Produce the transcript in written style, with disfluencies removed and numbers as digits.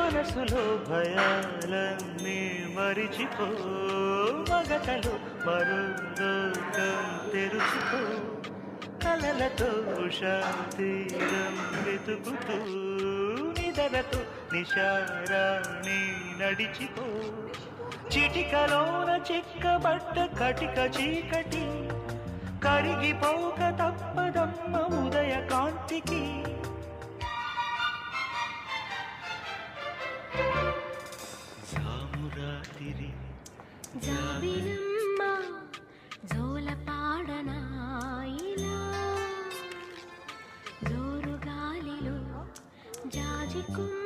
మనసులో భయాలన్నీ మరిచిపో మగతలు మరో లోకం తెరుచుకో కలలతో శాంతిరం వెతుకుతూ నిదరతో నిశారాణి నడిచిపో చిటికలోన చిక్కబట్ట కటిక చీకటి కరిగిపోక తప్పదమ్మ ఉదయ కాంతికి సామురాతిరి జాబిలమ్మ జోల పాడనా ఇలా జోరు గాలిలో జాజికుమ్మ